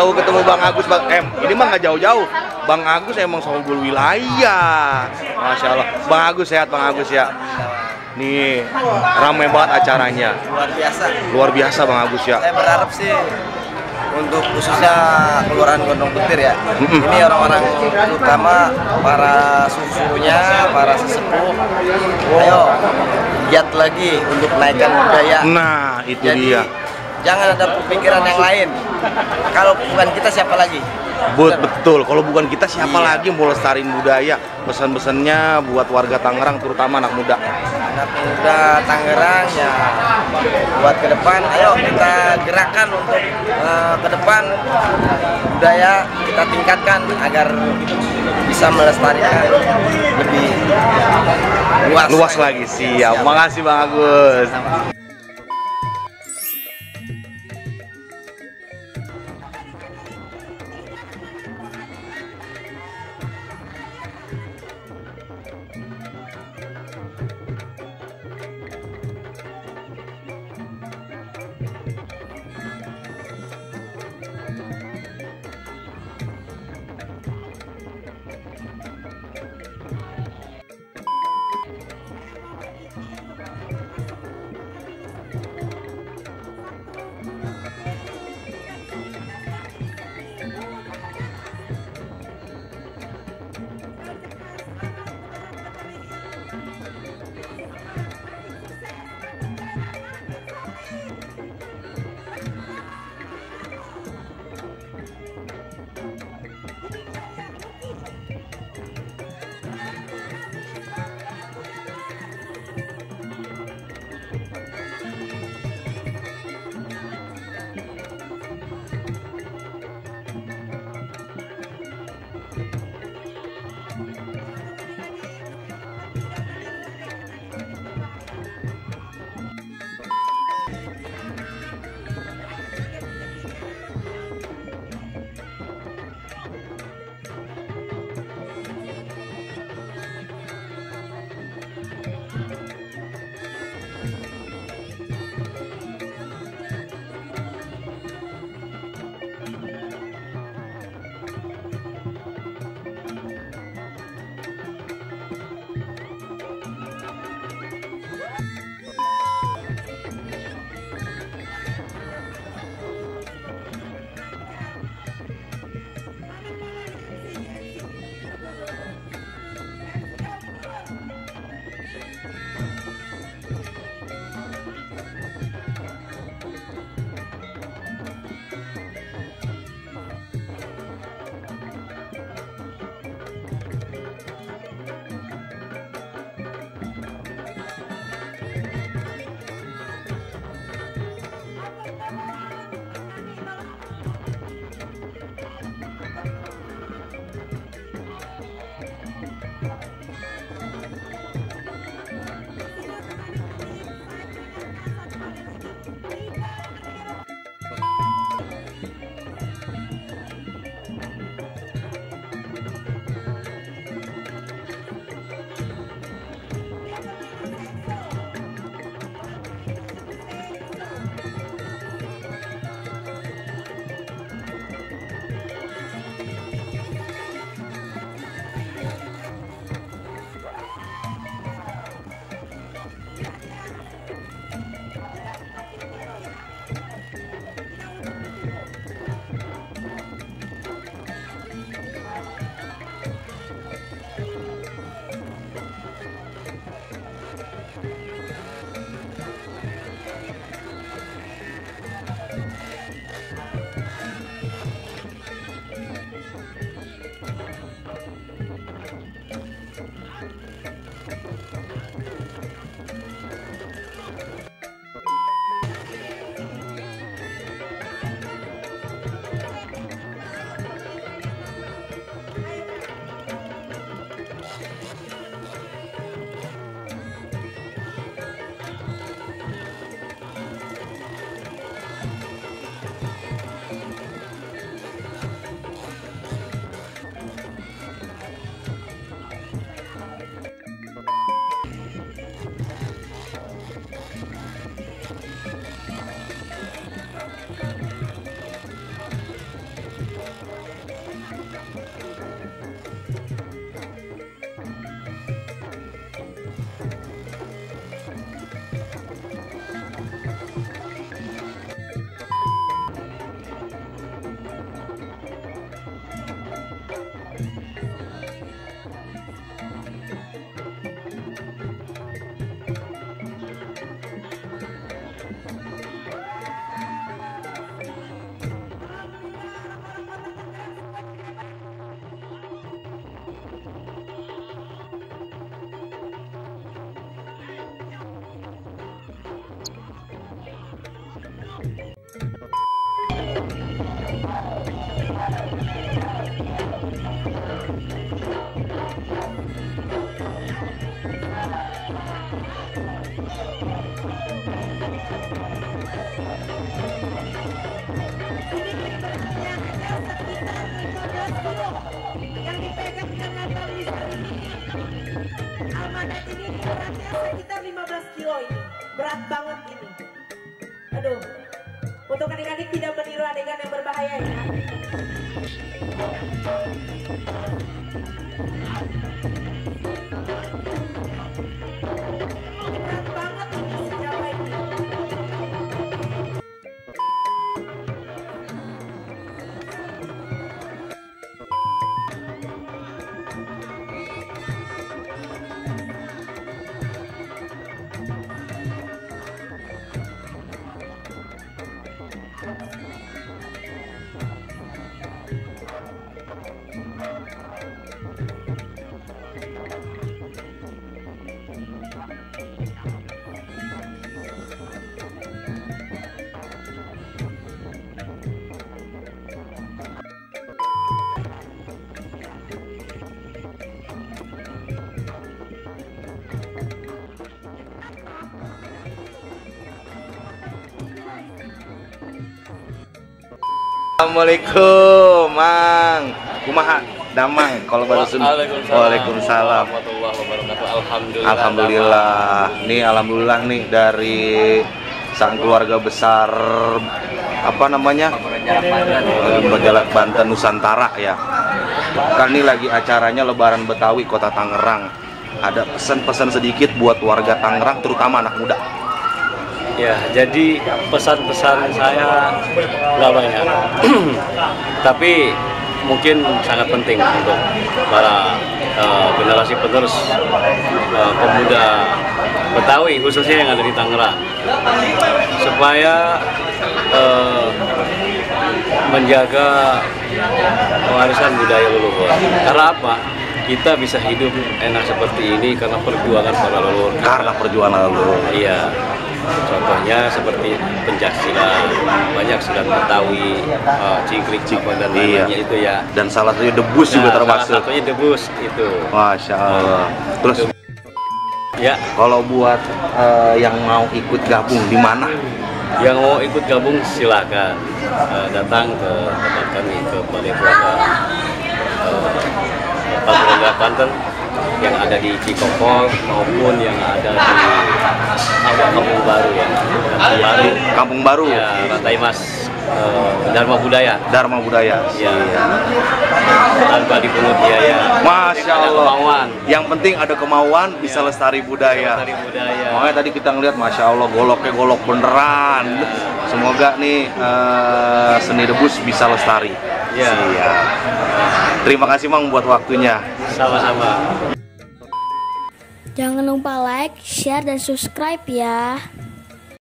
jauh-jauh ketemu Bang Agus. Ini mah nggak jauh-jauh. Bang Agus emang Songgul wilayah. Masya Allah. Bang Agus sehat, Bang Agus ya. Nih, ramai banget acaranya. Luar biasa. Luar biasa Bang Agus ya. Saya berharap sih untuk khususnya Kelurahan Gondong Petir ya. Ini orang-orang terutama para susunya, para sesepuh. Ayo giat lagi untuk naikkan budaya. Nah, itu Jadi, dia. jangan ada pemikiran yang lain. Kalau bukan kita siapa lagi? Betul, kalau bukan kita siapa Iya. lagi mau lestariin budaya? Pesan-pesannya buat warga Tangerang terutama anak muda. Anak muda Tangerang ya, buat ke depan, ayo kita gerakan untuk ke depan budaya kita tingkatkan agar bisa melestarikan lebih Luas lagi, siap. Makasih Bang Agus. Yang dipegang dengan Mister ini. Amanat ini beratnya sekitar 15 kilo ini. Berat banget ini. Aduh. Untuk adik-adik tidak meniru adegan yang berbahaya ya. Berat banget ini si Jawa ini. Assalamualaikum, Mang. Kumaha? Damang kalau bahasa Sunda. Waalaikumsalam. Warahmatullahi wabarakatuh. Alhamdulillah. Alhamdulillah. Nih alhamdulillah nih dari sang keluarga besar apa namanya? Majalah Banten Nusantara ya. Kan ini lagi acaranya Lebaran Betawi Kota Tangerang. Ada pesan-pesan sedikit buat warga Tangerang terutama anak muda. Ya, jadi pesan-pesan saya nggak banyak, tapi mungkin sangat penting untuk para generasi penerus pemuda Betawi khususnya yang ada di Tangerang, supaya menjaga warisan budaya leluhur. Karena apa? Kita bisa hidup enak seperti ini karena perjuangan para leluhur. Karena perjuangan leluhur. Iya. Contohnya seperti pencaksilat, banyak silat Betawi, cingkrik, dan lainnya itu ya. Dan salah satunya debus juga termasuk. Salah satunya debus itu. Masya Allah. Terus ya, kalau buat yang mau ikut gabung di mana? yang mau ikut gabung silakan datang ke tempat kami ke Balai Puasa Pabrenda Banten yang ada di Cikokol maupun yang ada di Kampung Baru ya. Kampung Baru. Ya, Rantai Mas Dharma Budaya. Dharma Budaya. Ya. Tanpa dipungut biaya. Masya Ada Allah. kemauan. Yang penting ada kemauan bisa Ya. lestari budaya. Lestari budaya. Makanya tadi kita ngeliat Masya Allah goloknya golok beneran. Semoga nih seni debus bisa lestari. Ya. Siap. Terima kasih Mang buat waktunya. Sama-sama. Jangan lupa like, share, dan subscribe ya.